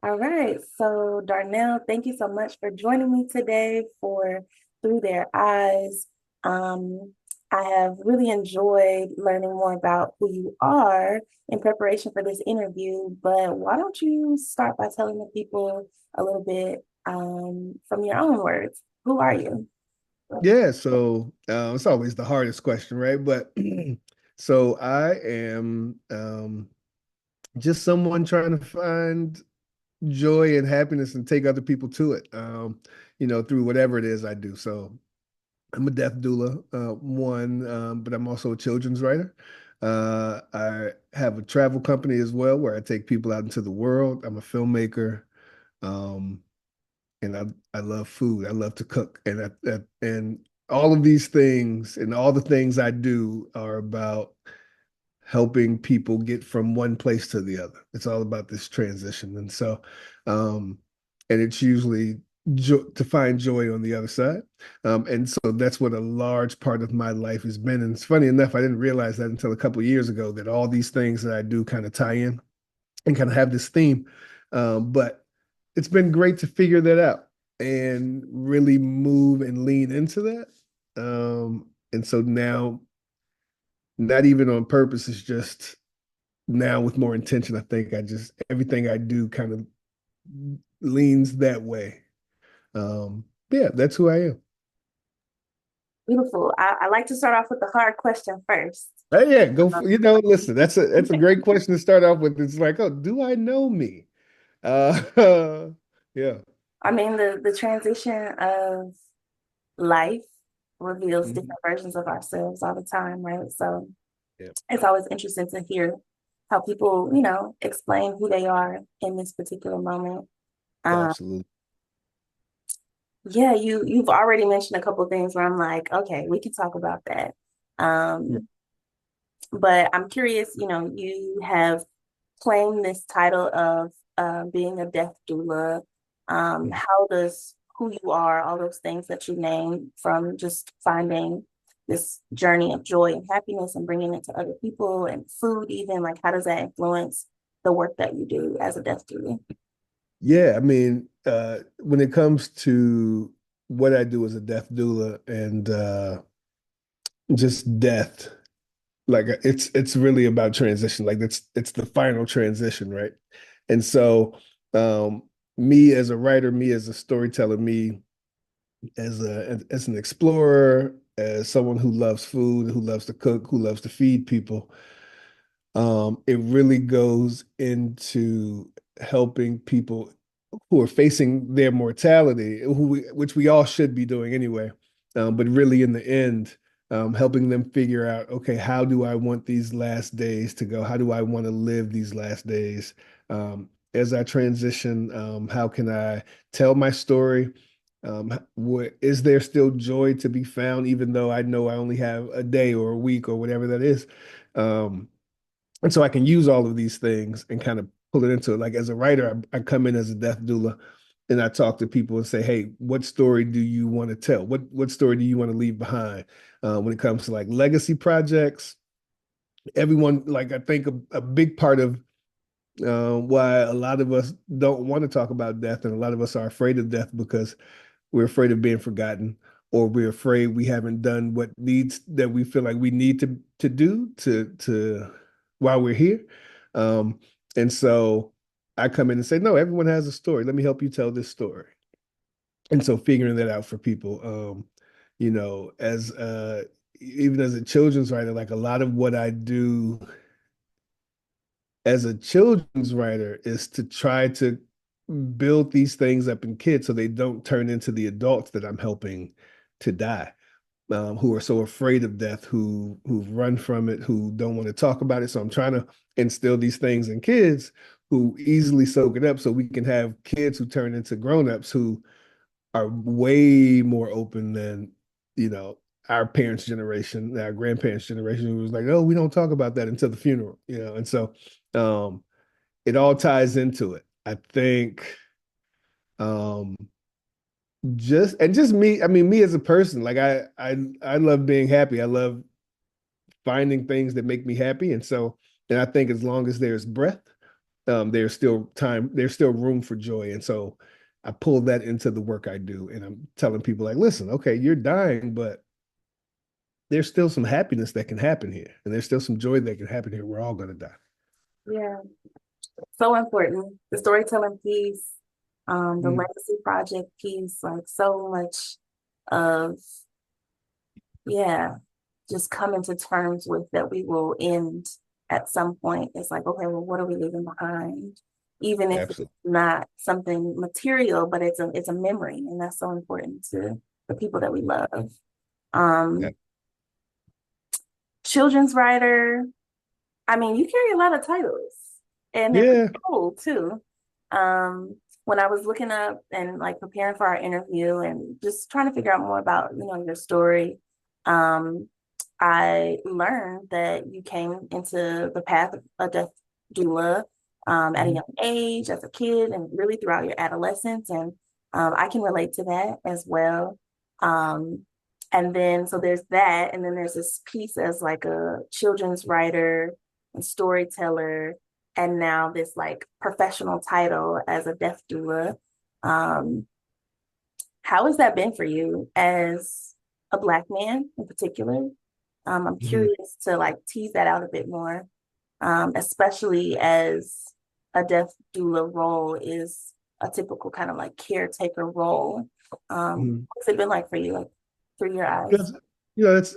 All right. So, Darnell, thank you so much for joining me today for Through Their Eyes. Um, I have really enjoyed learning more about who you are in preparation for this interview, but why don't you start by telling the people a little bit from your own words? Who are you? Yeah, so it's always the hardest question, right? But so I am just someone trying to find joy and happiness and take other people to it, through whatever it is I do. So I'm a death doula, one, but I'm also a children's writer. I have a travel company as well where I take people out into the world. I'm a filmmaker. Um, and I love food. I love to cook, and all of these things and all the things I do are about helping people get from one place to the other. It's all about this transition, and so, um, and it's usually to find joy on the other side, and so that's what a large part of my life has been. And it's funny enough, I didn't realize that until a couple of years ago that all these things that I do kind of tie in and kind of have this theme. But it's been great to figure that out and really move and lean into that. And so now, not even on purpose, it's just now with more intention. I think I just everything I do kind of leans that way. Yeah, that's who I am. Beautiful. I like to start off with the hard question first. Yeah, go for, listen, that's a great question to start off with. It's like, oh, do I know me? Yeah. I mean, the transition of life reveals Mhm. different versions of ourselves all the time, right? So Yeah, it's always interesting to hear how people, explain who they are in this particular moment. Um, absolutely. yeah, you've already mentioned a couple of things where I'm like, okay, we can talk about that. Yeah. Um, but I'm curious, you have claimed this title of being a death doula. How does who you are, all those things that you named, from just finding this journey of joy and happiness and bringing it to other people and food, even like, how does that influence the work that you do as a death doula? Yeah, I mean, when it comes to what I do as a death doula and just death, like it's really about transition. Like it's the final transition, right? And so, um, me as a writer, me as a storyteller, me as an explorer, as someone who loves food, who loves to cook, who loves to feed people, it really goes into helping people who are facing their mortality, which we all should be doing anyway, but really in the end, helping them figure out, okay, how do I want these last days to go? How do I want to live these last days? As I transition, how can I tell my story? Is there still joy to be found, even though I know I only have a day or a week or whatever that is? Um, and so I can use all of these things and kind of pull it into it. Like as a writer, I come in as a death doula and I talk to people and say, hey, what story do you want to tell? What story do you want to leave behind? When it comes to like legacy projects, everyone, like I think a big part of why a lot of us don't want to talk about death and a lot of us are afraid of death because we're afraid of being forgotten, or we're afraid we haven't done what needs that we feel like we need to do to while we're here. Um, and so I come in and say, no, everyone has a story. Let me help you tell this story. And so figuring that out for people, as even as a children's writer, like a lot of what I do as a children's writer is to try to build these things up in kids so they don't turn into the adults that I'm helping to die, who are so afraid of death, who've run from it, who don't want to talk about it. So I'm trying to instill these things in kids who easily soak it up so we can have kids who turn into grown-ups who are way more open than, you know, our parents' generation, our grandparents' generation, who was like, oh, we don't talk about that until the funeral, And so um, it all ties into it. I think um, just me, I mean, me as a person, like I love being happy. I love finding things that make me happy. And I think as long as there's breath, there's still room for joy. And so I pull that into the work I do. And I'm telling people like, listen, okay, you're dying, but there's still some happiness that can happen here. And there's still some joy that can happen here. We're all gonna die. Yeah, so important. The storytelling piece, the Mm, legacy project piece, like so much of, yeah, just coming to terms with that we will end at some point. It's like, okay, well, what are we leaving behind? Even if it's absolutely. not something material, but it's a memory, and that's so important to the people that we love. Yeah. Um, Children's writer, I mean, you carry a lot of titles and they're pretty Yeah. cool too. When I was looking up and like preparing for our interview and just trying to figure out more about, your story, um, I learned that you came into the path of a death doula at a Mhm. young age as a kid and really throughout your adolescence. And I can relate to that as well. Um, and then, so there's that. And then there's this piece as like a children's writer and storyteller. And now this like professional title as a death doula. Um, how has that been for you as a Black man in particular? I'm Mhm. curious to like tease that out a bit more, especially as a death doula role is a typical kind of like caretaker role. Mhm. What's it been like for you, like through your eyes? Yes.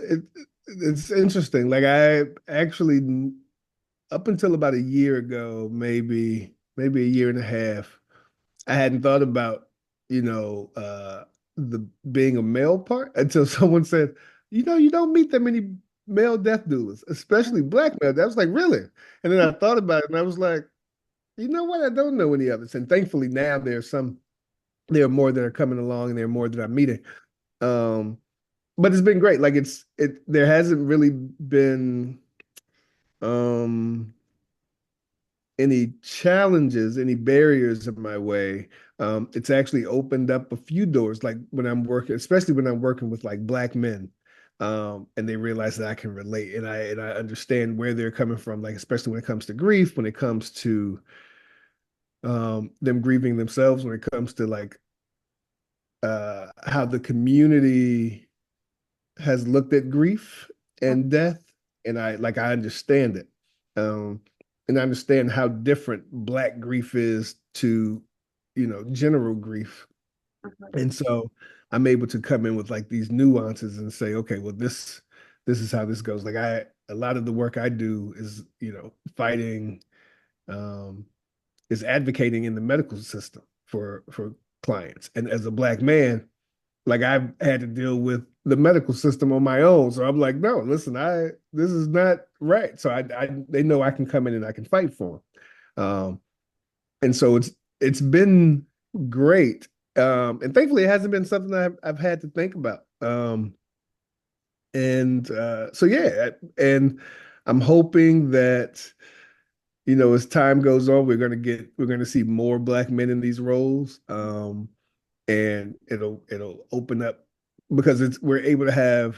It's interesting. Like I actually up until about a year ago, maybe a year and a half, I hadn't thought about, you know, the being a male part until someone said, you don't meet that many male death doulas, especially black male. I was like, really? And then I thought about it and I was like, you know what? I don't know any others. And thankfully now there are more that are coming along and there are more that I'm meeting. Um, but it's been great. Like there hasn't really been um any challenges, any barriers in my way. It's actually opened up a few doors, like when I'm working, especially when I'm working with like black men, and they realize that I can relate and I understand where they're coming from, like especially when it comes to grief, when it comes to them grieving themselves, when it comes to like how the community has looked at grief and death, and I understand it, um, and I understand how different Black grief is to, general grief, Mhm. and so I'm able to come in with like these nuances and say, okay, well this is how this goes. Like a lot of the work I do is fighting, um, is advocating in the medical system for clients, and as a Black man like I've had to deal with the medical system on my own. So I'm like, no, listen, this is not right. So I they know I can come in and I can fight for them. And so it's been great. And thankfully it hasn't been something I've had to think about. And so yeah, and I'm hoping that as time goes on, we're gonna see more black men in these roles. And it'll open up because we're able to have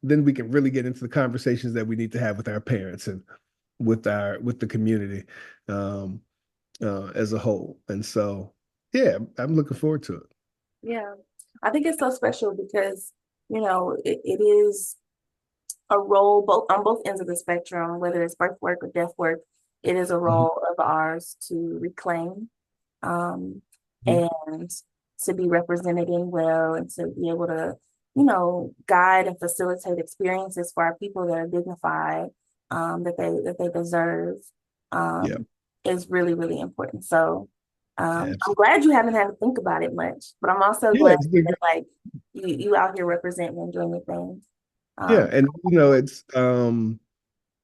then we can really get into the conversations that we need to have with our parents and with the community um, as a whole. And so, yeah, I'm looking forward to it. Yeah, I think it's so special because, it is a role both on both ends of the spectrum, whether it's birth work or death work, it is a Mhm. role of ours to reclaim um, Mhm. and to be represented in well and to be able to, guide and facilitate experiences for our people that are dignified, that they deserve, Yeah, um, is really, really important. So I'm absolutely. glad you haven't had to think about it much, but I'm also Yeah, glad it's been that great. like you out here representing and doing your thing. Yeah, Um, and it's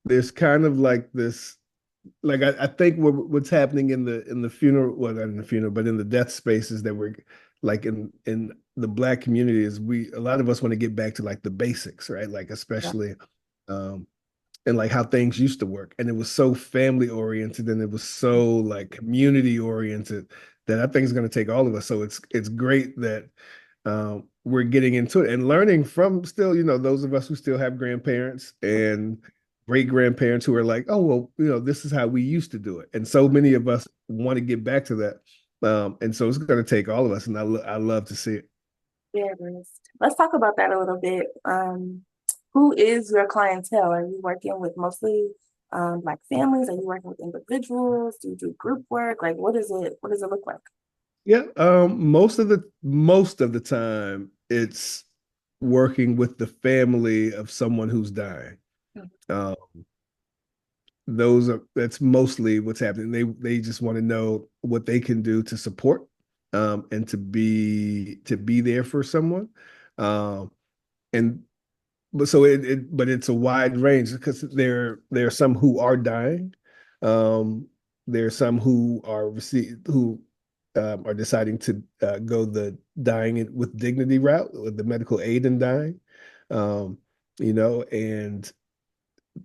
there's kind of like this like I think what's happening in the funeral, well, not in the funeral, but in the death spaces that we're like in the black community is a lot of us want to get back to like the basics, right? Like yeah, especially um and like how things used to work. And it was so family oriented and it was so like community oriented that I think is going to take all of us. So it's great that we're getting into it and learning from still, those of us who still have grandparents and great grandparents who are like, oh, well, this is how we used to do it. And so many of us want to get back to that. And so it's going to take all of us. And I love to see it. Yeah, it is. Let's talk about that a little bit. Who is your clientele? Are you working with mostly like families? Are you working with individuals? Do you do group work? Like what does it look like? Yeah. Most of the time it's working with the family of someone who's dying. Um, that's mostly what's happening. They just want to know what they can do to support and to be there for someone. Um, and but it's a wide range because there are some who are dying. Um, there are some who are deciding to go the with dignity route with the medical aid in dying. Um, and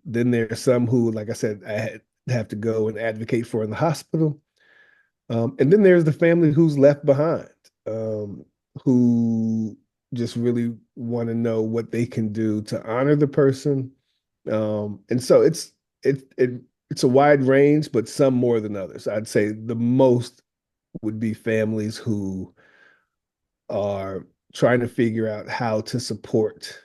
then there are some who, like I said, have to go and advocate for in the hospital. And then there's the family who's left behind, who just really want to know what they can do to honor the person. And so it's a wide range, but some more than others. I'd say the most would be families who are trying to figure out how to support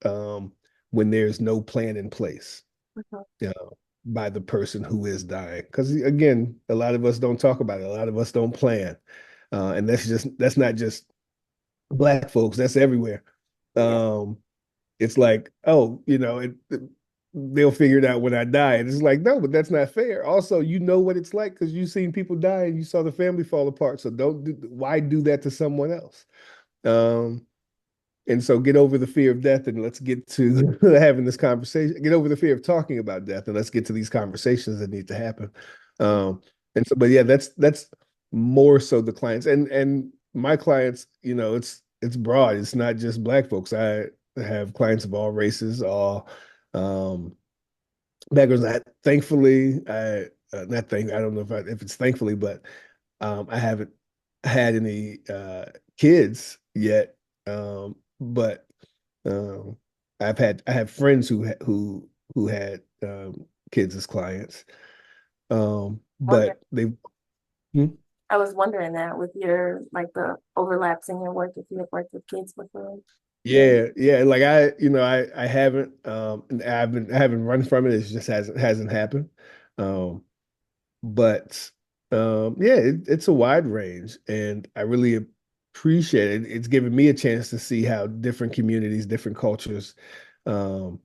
um, when there's no plan in place Mhm. uh, by the person who is dying. Because again, a lot of us don't talk about it. A lot of us don't plan, and that's not just Black folks. That's everywhere. Yeah. Um, it's like, oh, they'll figure it out when I die. And it's like, no, but that's not fair. Also, you know what it's like because you've seen people die and you saw the family fall apart. So why do that to someone else? Um, and so get over the fear of death and let's get to having this conversation. Get over the fear of talking about death and let's get to these conversations that need to happen. Um, and so, but yeah, that's more so the clients and my clients, it's broad. It's not just Black folks. I have clients of all races, all um backgrounds. Thankfully, not I don't know if it's thankfully, but I haven't had any kids yet. But um, I have friends who had kids as clients. Wonder. But they hmm? I was wondering that with your like the overlaps in your work if you have worked with kids before. Yeah. Yeah, like I haven't and I haven't run from it. It just hasn't happened. Um, but yeah, it's a wide range, and I really appreciate it. It's given me a chance to see how different communities, different cultures um,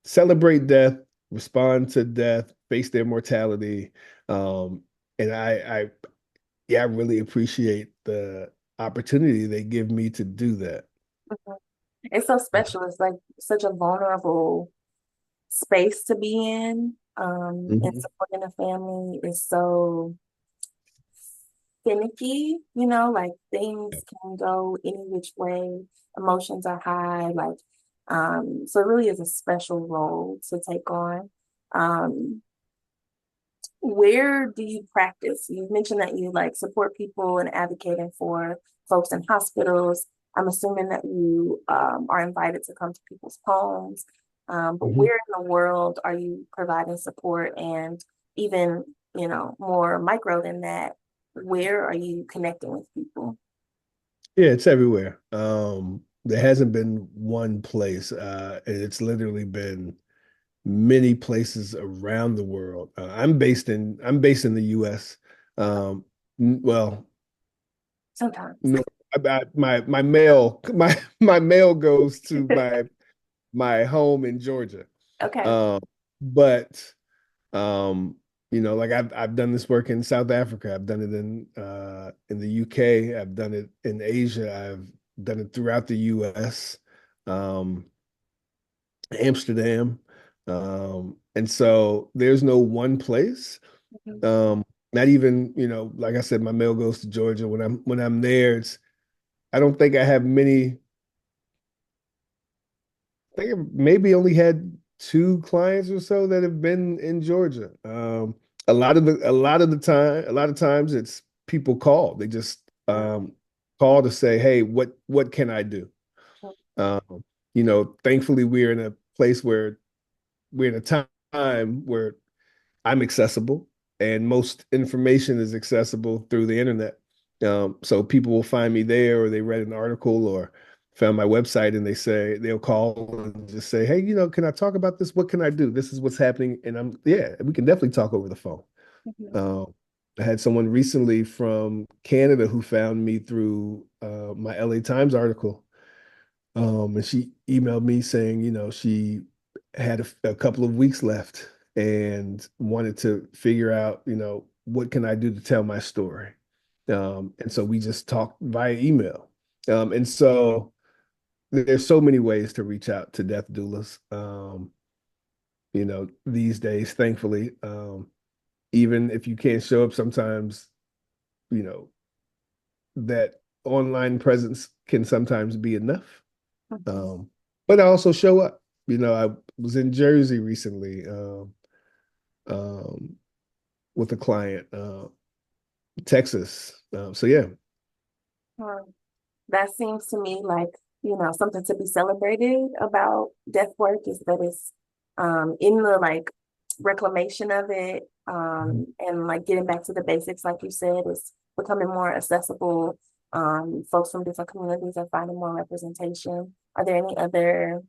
celebrate death, respond to death, face their mortality. Um, and yeah, I really appreciate the opportunity they give me to do that. Mhm. It's so special. It's like such a vulnerable space to be in. And Mhm. supporting a family is so finicky, like things can go any which way, emotions are high, like so it really is a special role to take on. Um, where do you practice? You mentioned that you like support people and advocating for folks in hospitals. I'm assuming that you are invited to come to people's homes. But Mhm. where in the world are you providing support? And even, more micro than that, where are you connecting with people? Yeah, it's everywhere. There hasn't been one place, and it's literally been many places around the world. I'm based in the U.S. Um, well, Sometimes. no, my mail my mail goes to my home in Georgia. Okay. Um, but like I've done this work in South Africa. I've done it in the UK. I've done it in Asia. I've done it throughout the US, um, Amsterdam. And so there's no one place. Mhm. Um, Not even, like I said, my mail goes to Georgia. When I'm there, I don't think I have many. I think I've maybe only had two clients or so that have been in Georgia. A lot of times it's people call. They just call to say, "Hey, what can I do?" Um, Thankfully we're in a place where we're in a time where I'm accessible and most information is accessible through the internet. So people will find me there, or they read an article or found my website, and they'll call and just say, "Hey, can I talk about this? What can I do? This is what's happening." And yeah, we can definitely talk over the phone. Mhm. Um, I had someone recently from Canada who found me through my LA Times article. And she emailed me saying, she had a couple of weeks left and wanted to figure out, what can I do to tell my story? And so we just talked via email. And so there's so many ways to reach out to death doulas, these days, thankfully. Even if you can't show up sometimes, you know, that online presence can sometimes be enough. Mhm. Um, but I also show up. I was in Jersey recently um, with a client, Texas. So yeah. Um, that seems to me like, something to be celebrated about death work is that it's in the like reclamation of it, and like getting back to the basics, like you said, is becoming more accessible. Folks from different communities are finding more representation. Are there any other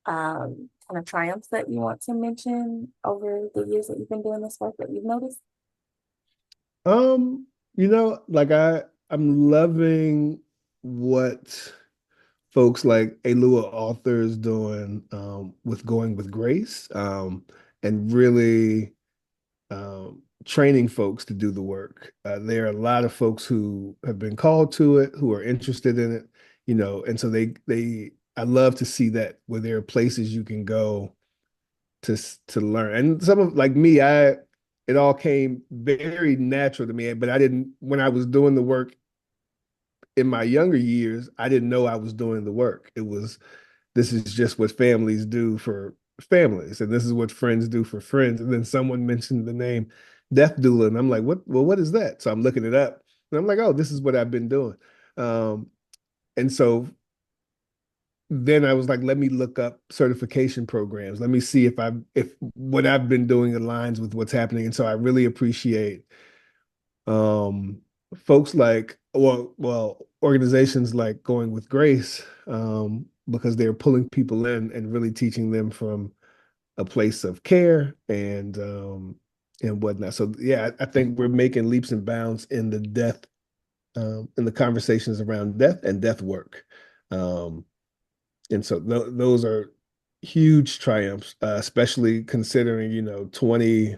kind of triumphs that you want to mention over the years that you've been doing this work that you've noticed? Um, like I'm loving what folks like Alua Author is doing with Going with Grace, and really training folks to do the work. There are a lot of folks who have been called to it, who are interested in it, and so I love to see that where there are places you can go to learn. And some of like me, it all came very natural to me, but I didn't when I was doing the work in my younger years, I didn't know I was doing the work. It was this is just what families do for families, and this is what friends do for friends. And then someone mentioned the name death doula, and I'm like, what? Well, what is that? So I'm looking it up, and I'm like, oh, this is what I've been doing. And so then I was like, let me look up certification programs. Let me see if what I've been doing aligns with what's happening. And so I really appreciate um folks like organizations like Going with Grace, because they're pulling people in and really teaching them from a place of care and whatnot. So yeah, I think we're making leaps and bounds in the death in the conversations around death and death work. Um, and so those are huge triumphs, especially considering, 20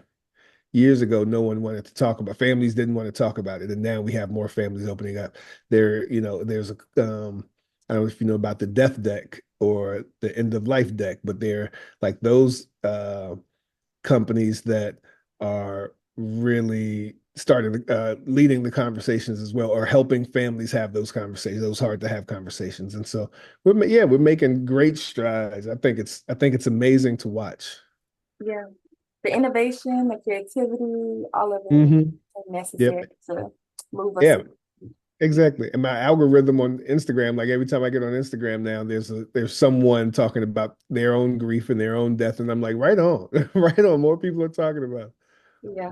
years ago, no one wanted to talk about families didn't want to talk about it. And now we have more families opening up. There's I don't know if you know about the death deck or the end of life deck, but they're like those companies that are really starting leading the conversations as well, or helping families have those conversations, those hard to have conversations. And so we're making great strides. I think it's amazing to watch. Yeah, the innovation, the creativity, all of it Hmm. is Yep. necessary to move us. Yeah, exactly. And my algorithm on Instagram, like every time I get on Instagram now, there's someone talking about their own grief and their own death, and I'm like, right on, right on. More people are talking about. Yeah.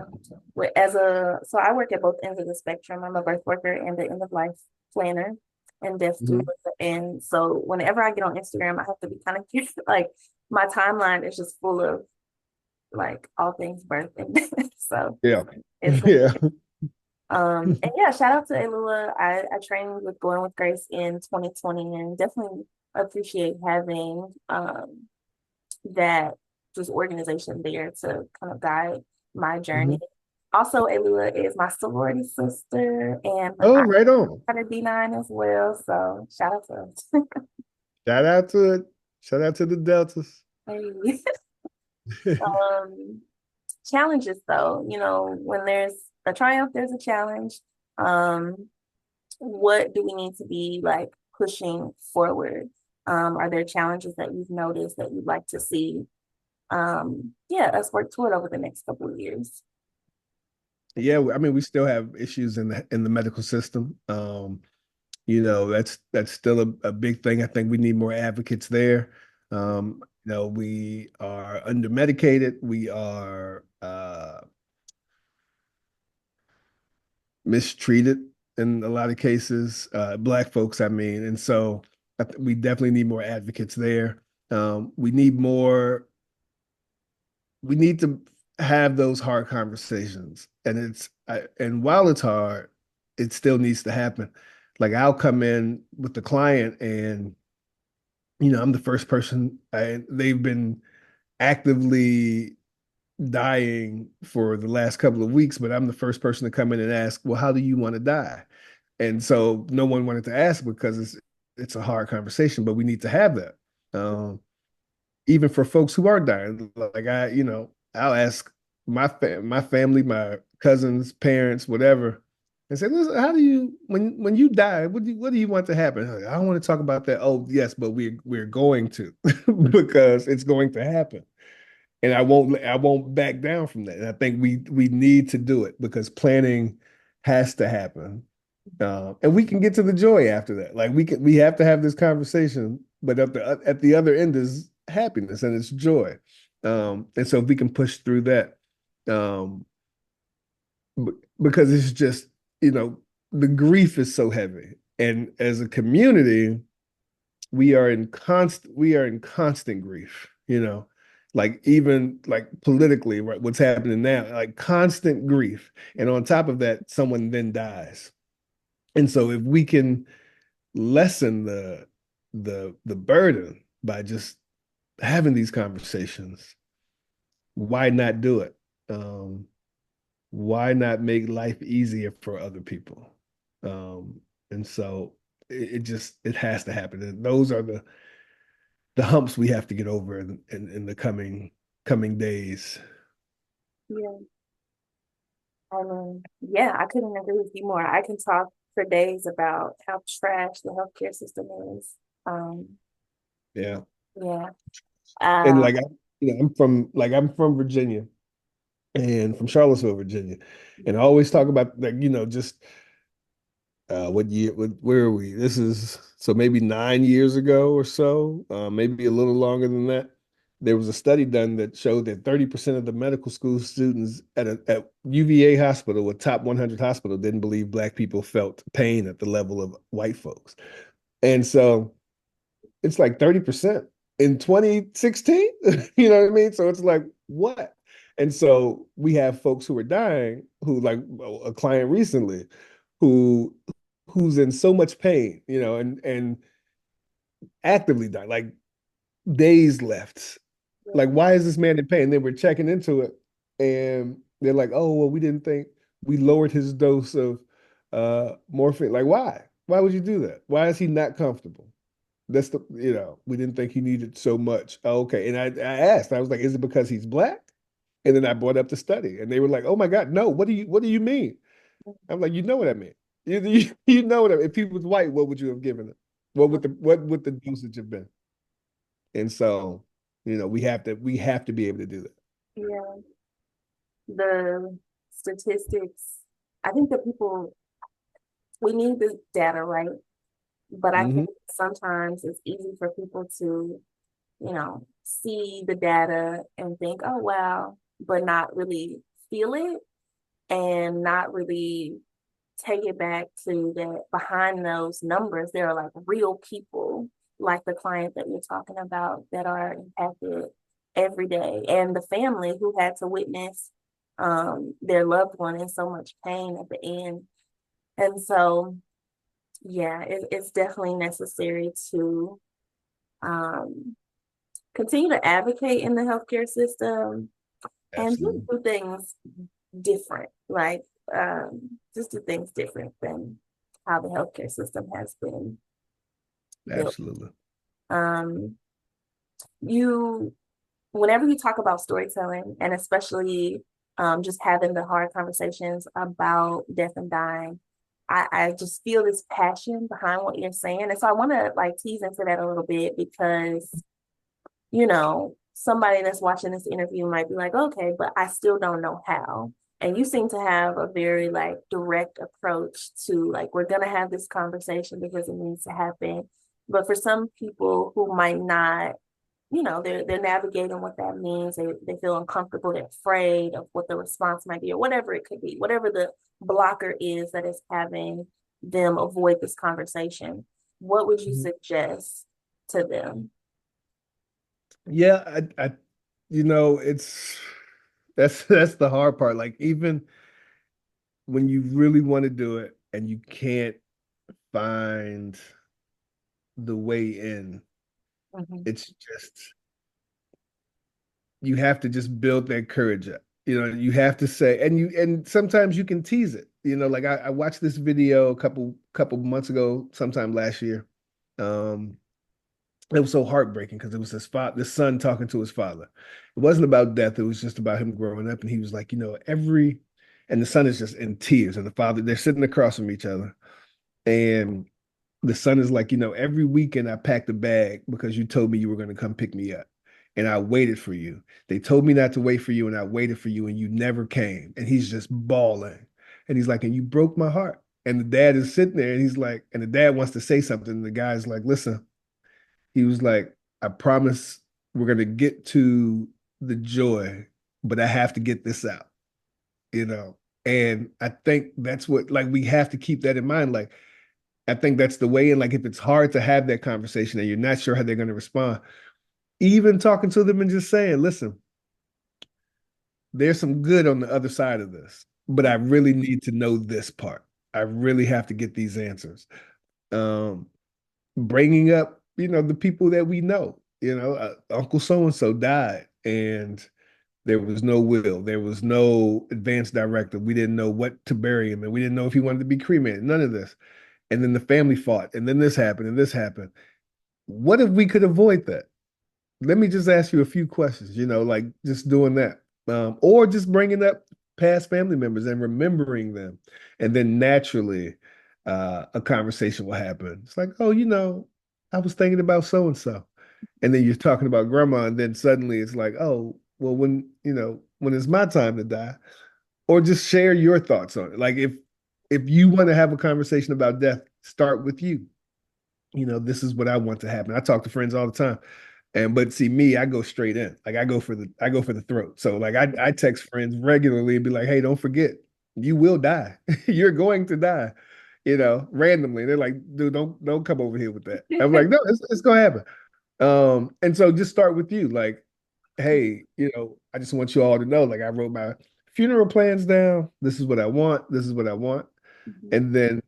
So I work at both ends of the spectrum. I'm a birth worker and the end of life planner and death doula. Mhm. And so whenever I get on Instagram, I have to be kind of curious. Like my timeline is just full of like all things birth and death. So Yeah, it's yeah. and yeah, shout out to Alua. I trained with Going with Grace in 2020 and definitely appreciate having that just organization there to kind of guide my journey. Mhm. Also, Alua is my sorority sister, and Oh, I right on. got a D9 as well. So shout out to us. Shout out to it. Shout out to the Deltas. Hey. Um, Challenges though, when there's a triumph, there's a challenge. Um, what do we need to be like pushing forward? Are there challenges that you've noticed that you'd like to see yeah, us work toward over the next couple of years? Yeah, I mean, we still have issues in the medical system. That's still a big thing. I think we need more advocates there. We are undermedicated. We are mistreated in a lot of cases, Black folks, I mean. And so we definitely need more advocates there. We need more, we need to have those hard conversations. And and while it's hard, it still needs to happen. Like I'll come in with the client and, I'm the first person, they've been actively dying for the last couple of weeks, but I'm the first person to come in and ask, well, how do you want to die? And so no one wanted to ask because it's a hard conversation, but we need to have that. Even for folks who are dying, like I'll ask my family, my cousins, parents, whatever, and say, listen, how do you when you die, what do you want to happen? Like, I don't want to talk about that. Oh, yes, but we're going to because it's going to happen. And I won't back down from that. And I think we need to do it because planning has to happen. And we can get to the joy after that. Like we have to have this conversation, but at the other end is happiness and it's joy. And so if we can push through that, um, because it's just, the grief is so heavy. And as a community, we are in constant grief, like even like politically, right, what's happening now, like constant grief. And on top of that, someone then dies. And so if we can lessen the burden by just having these conversations, why not do it? Why not make life easier for other people? And so it has to happen. And those are the humps we have to get over in the coming days. Yeah. Yeah, I couldn't agree with you more. I can talk for days about how trash the healthcare system is. Um, Yeah. yeah. And Um, like I'm from Virginia and from Charlottesville, Virginia. And I always talk about like, just what year, where are we? This is so maybe 9 years ago or so, maybe a little longer than that. There was a study done that showed that 30% of the medical school students at UVA hospital, a top 100 hospital, didn't believe Black people felt pain at the level of white folks. And so it's like 30% in 2016. You know what I mean? So it's like, what? And so we have folks who are dying, who like a client recently, who who's in so much pain, and actively dying, like days left. Like, why is this man in pain? Then we're checking into it, and they're like, oh, well, we didn't think we lowered his dose of morphine. Like, why? Why would you do that? Why is he not comfortable? We didn't think he needed so much. Oh, okay. And I asked, I was like, is it because he's Black? And then I brought up the study and they were like, oh my God, no, what do you mean? I'm like, you know what I mean. You know what I mean. If he was white, what would you have given him? What would the dosage have been? And so, we have to be able to do that. yeah, the statistics. I think that we need the data, right? But I think Hmm. sometimes it's easy for people to, see the data and think, oh, wow, but not really feel it and not really take it back to that behind those numbers, there are like real people, like the client that you're talking about, that are impacted every day, and the family who had to witness their loved one in so much pain at the end. And so, yeah, it's definitely necessary to um, continue to advocate in the healthcare system and just Absolutely. do things different, like just do things different than how the healthcare system has been built. Absolutely. Um, you, whenever you talk about storytelling, and especially just having the hard conversations about death and dying, I just feel this passion behind what you're saying, and so I want to like tease into that a little bit because somebody that's watching this interview might be like, okay, but I still don't know how. And you seem to have a very like direct approach to like, we're going to have this conversation because it needs to happen. But for some people who might not they're navigating what that means. They feel uncomfortable, they're afraid of what the response might be, or whatever it could be, whatever the blocker is that is having them avoid this conversation. What would you Mhm. suggest to them? Yeah, it's that's the hard part. Like even when you really want to do it and you can't find the way in, Mhm. it's just you have to just build that courage up. You have to say, and sometimes you can tease it. Like I watched this video a couple months ago, sometime last year. Um, it was so heartbreaking because it was this son talking to his father. It wasn't about death, it was just about him growing up. And he was like, and the son is just in tears, and the father, they're sitting across from each other. And the son is like, every weekend I packed a bag because you told me you were going to come pick me up. And I waited for you. They told me not to wait for you, and I waited for you, and you never came. And he's just bawling. And he's like, and you broke my heart. And the dad is sitting there, and he's like, and the dad wants to say something. And the guy's like, listen, he was like, I promise we're going to get to the joy, but I have to get this out, you know? And I think that's what, like, we have to keep that in mind. Like, I think that's the way. And like, if it's hard to have that conversation and you're not sure how they're going to respond, even talking to them and just saying, listen, there's some good on the other side of this, but I really need to know this part. I really have to get these answers. Um, Bringing up, the people that we know, Uncle so and so died, and there was no will, there was no advance directive. We didn't know what to bury him, and we didn't know if he wanted to be cremated. None of this. And then the family fought, and then this happened, and this happened. What if we could avoid that? Let me just ask you a few questions, like just doing that. Or just bringing up past family members and remembering them. And then naturally, a conversation will happen. It's like, oh, I was thinking about so and so. And then you're talking about grandma, and then suddenly it's like, oh, well, when it's my time to die, or just share your thoughts on it. Like if you want to have a conversation about death, start with you. This is what I want to happen. I talk to friends all the time. But see me, I go straight in. Like I go for the throat. So like I text friends regularly and be like, hey, don't forget, you will die. You're going to die, randomly. They're like, dude, don't come over here with that. I'm like, no, it's gonna happen. And so just start with you. Like, hey, I just want you all to know, like I wrote my funeral plans down. This is what I want. This is what I want. Mhm. And then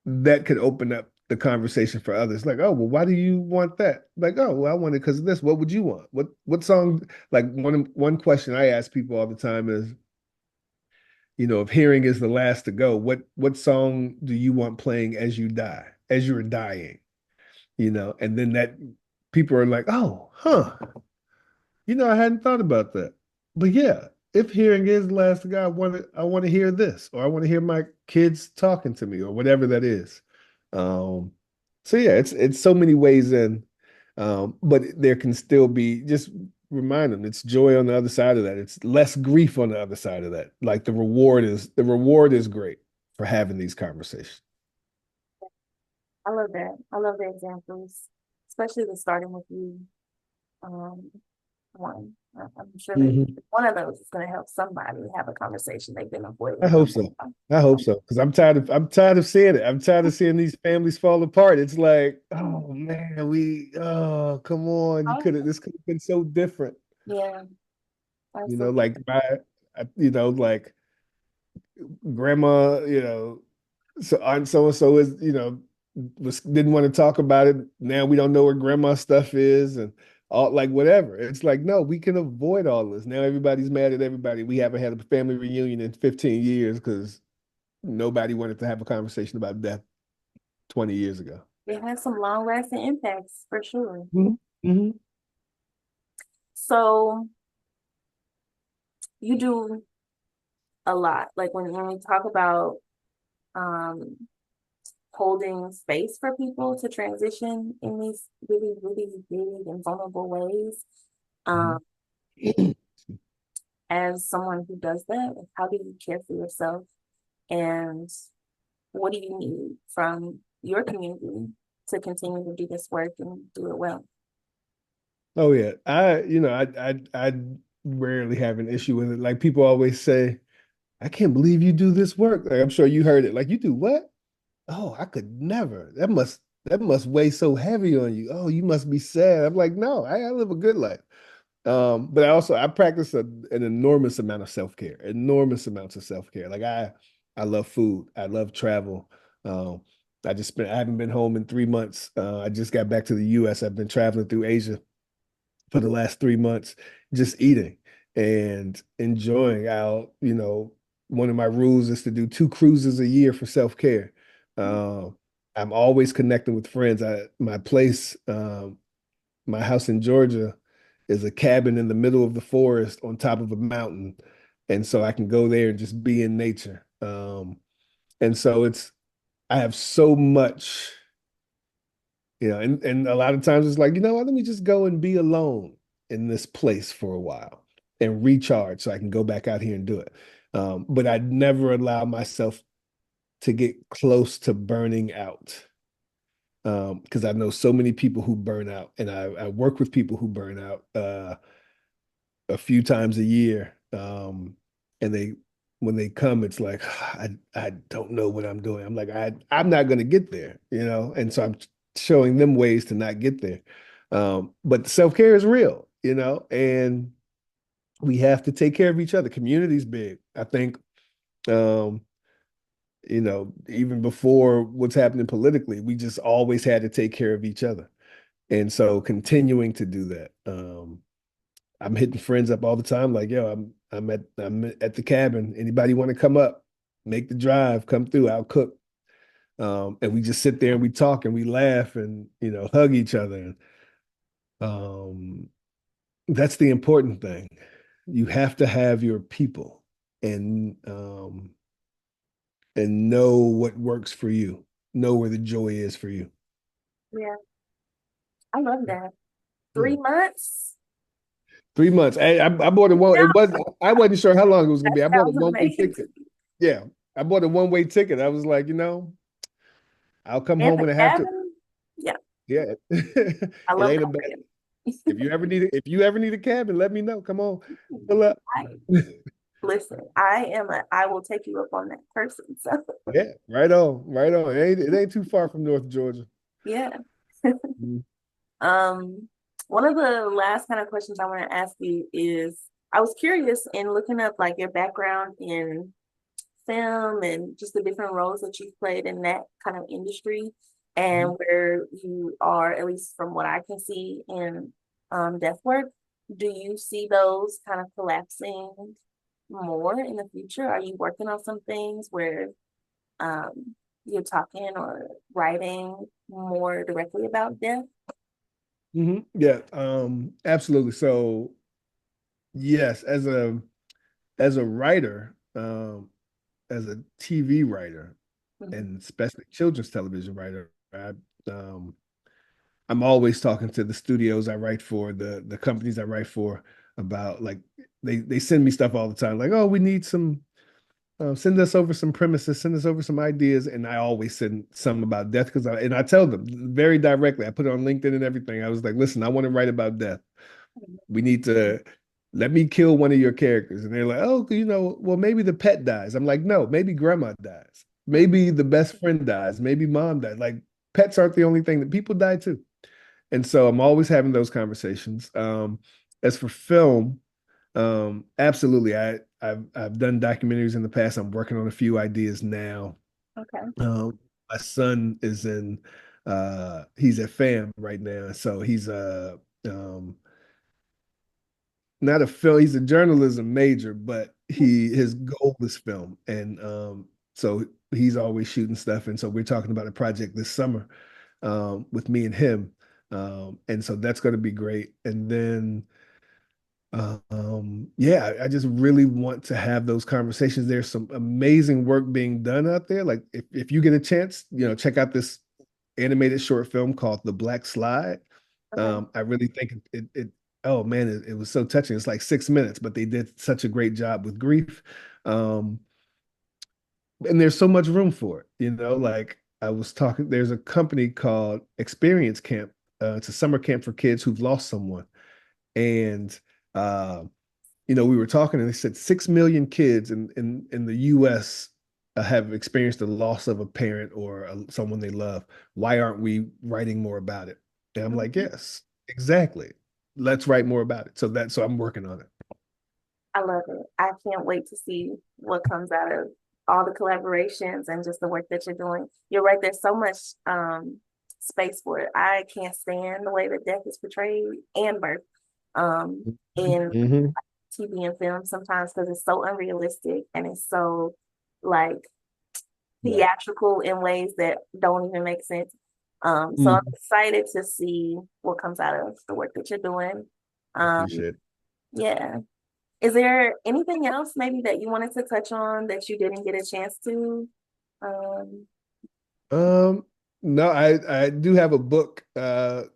that could open up the conversation for others. Like, oh, well, why do you want that? Like, oh, well, I want it because of this. What would you want? What song? Like one question I ask people all the time is, if hearing is the last to go, what song do you want playing as you die, as you're dying? And then that people are like, oh, huh. I hadn't thought about that. But yeah, if hearing is the last to go, I want to hear this, or I want to hear my kids talking to me, or whatever that is. Um, so yeah, it's so many ways in, but there can still be, just remind them it's joy on the other side of that. It's less grief on the other side of that. Like the reward is great for having these conversations. I love that. I love the examples, especially the starting with you. Um, one. I'm sure that Mhm. one of those is going to help somebody have a conversation they've been I avoiding. hope so. I hope so. Because I'm tired of seeing it. I'm tired of seeing these families fall apart. It's like, oh man, come on. This could have been so different. Yeah, absolutely. Like like grandma, so aunt so and so is, didn't want to talk about it. Now we don't know where grandma's stuff is and all like whatever. It's like, no, we can avoid all this. Now everybody's mad at everybody. We haven't had a family reunion in 15 years because nobody wanted to have a conversation about death 20 years ago. It has some long lasting impacts for sure. Mhm. Mhm. So you do a lot. Like when we talk about um, holding space for people to transition in these really, really big and vulnerable ways. Um, Mhm. as someone who does that, like, how do you care for yourself? And what do you need from your community to continue to do this work and do it well? Oh yeah. I rarely have an issue with it. Like people always say, I can't believe you do this work. Like I'm sure you heard it. Like you do what? Oh, I could never. That must weigh so heavy on you. Oh, you must be sad. I'm like, no, I live a good life. But I practice an enormous amount of self-care, enormous amounts of self-care. Like I love food. I love travel. Um, I haven't been home in 3 months. I just got back to the US. I've been traveling through Asia for the last 3 months, just eating and enjoying out. One of my rules is to do 2 cruises a year for self-care. Um, I'm always connecting with friends. My house in Georgia is a cabin in the middle of the forest on top of a mountain. And so I can go there and just be in nature. And so I have so much, and a lot of times it's like, you know what, let me just go and be alone in this place for a while and recharge so I can go back out here and do it. But I never allow myself to get close to burning out. Because I know so many people who burn out, and I work with people who burn out a few times a year. And when they come, it's like I don't know what I'm doing. I'm like I'm not going to get there. And so I'm showing them ways to not get there. But self-care is real, and we have to take care of each other. Community's big. I think um, even before what's happening politically, we just always had to take care of each other. And so continuing to do that. I'm hitting friends up all the time, like, yo, I'm at the cabin. Anybody want to come up, make the drive, come through, I'll cook. And we just sit there and we talk and we laugh and hug each other. And that's the important thing. You have to have your people and know what works for you, know where the joy is for you. Yeah, I love that. Yeah. 3 months? 3 months. I bought a one. Yeah, I wasn't sure how long it was gonna that be. I bought a sounds one-way amazing. ticket. Yeah. I bought a one-way ticket. I was like, I'll come And home the when I have to. cabin? Yeah, Yeah. I It love ain't a bad. camping. If you ever need a cabin, let me know. Come on. Pull up. I, listen, I will take you up on that person. So Yeah, right on. Right on. It ain't too far from North Georgia. yeah. Mhm. Um, one of the last kind of questions I want to ask you is I was curious in looking up like your background in film and just the different roles that you've played in that kind of industry and Mhm. where you are, at least from what I can see in death work. Do you see those kind of collapsing more in the future? Are you working on some things where you're talking or writing more directly about death? Yeah, absolutely. So yes, as a writer, as a TV writer, Mhm. and especially children's television writer, um, I'm always talking to the studios I write for, the companies I write for about like they send me stuff all the time, like, oh, we need some send us over some premises, send us over some ideas, and I always send some about death and I tell them very directly. I put it on LinkedIn and everything. I was like, listen, I want to write about death. We need to let me kill one of your characters. And they're like, oh, well, maybe the pet dies. I'm like, no, maybe grandma dies. Maybe the best friend dies. Maybe mom died. Like pets aren't the only thing that people die too. And so I'm always having those conversations. As for film, absolutely. I've done documentaries in the past. I'm working on a few ideas now. Okay. My son he's at FAM right now. So he's um not a film. He's a journalism major, but his goal is film, and so he's always shooting stuff. And so we're talking about a project this summer with me and him, and so that's going to be great. And then, yeah, I just really want to have those conversations. There's some amazing work being done out there. Like if you get a chance, check out this animated short film called The Black Slide. Okay. I really think oh man, it was so touching. It's like 6 minutes, but they did such a great job with grief. Um, and there's so much room for it. Like I was talking, there's a company called Experience Camp. It's a summer camp for kids who've lost someone. And uh, we were talking, and they said 6 million kids in the U.S. Have experienced the loss of a parent or someone they love. Why aren't we writing more about it? And I'm like, Mhm. yes, exactly. Let's write more about it. So I'm working on it. I love it. I can't wait to see what comes out of all the collaborations and just the work that you're doing. You're right, there's so much space for it. I can't stand the way that death is portrayed and birth in Hmm. TV and film sometimes because it's so unrealistic and it's so like Yeah. theatrical in ways that don't even make sense. So I'm Mhm. excited to see what comes out of the work that you're doing. I Um, appreciate it. yeah. Is there anything else maybe that you wanted to touch on that you didn't get a chance to? Um, Um, no, I do have a book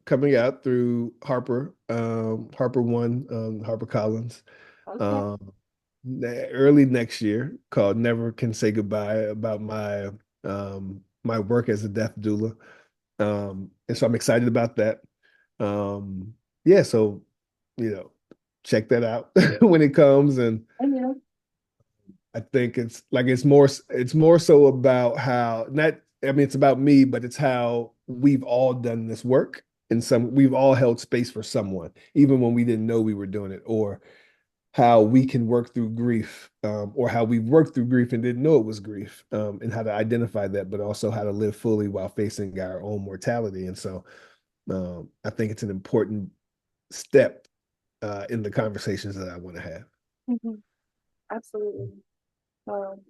coming out through Harper One, Harper Collins, okay. um early next year called Never Can Say Goodbye about my work as a death doula. And so I'm excited about that. Yeah, so you know, check that out when it comes. And Yeah. I think it's more so about how not I mean it's about me, but it's how we've all done this work and we've all held space for someone, even when we didn't know we were doing it, or how we can work through grief, or how we worked through grief and didn't know it was grief, and how to identify that, but also how to live fully while facing our own mortality. And so I think it's an important step in the conversations that I want to have. Mhm. Absolutely. Well,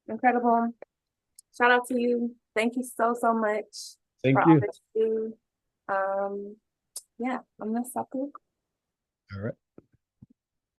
incredible. Shout out to you. Thank you so, so much for Thank all you. that you do. Yeah, I'm gonna stop. All right.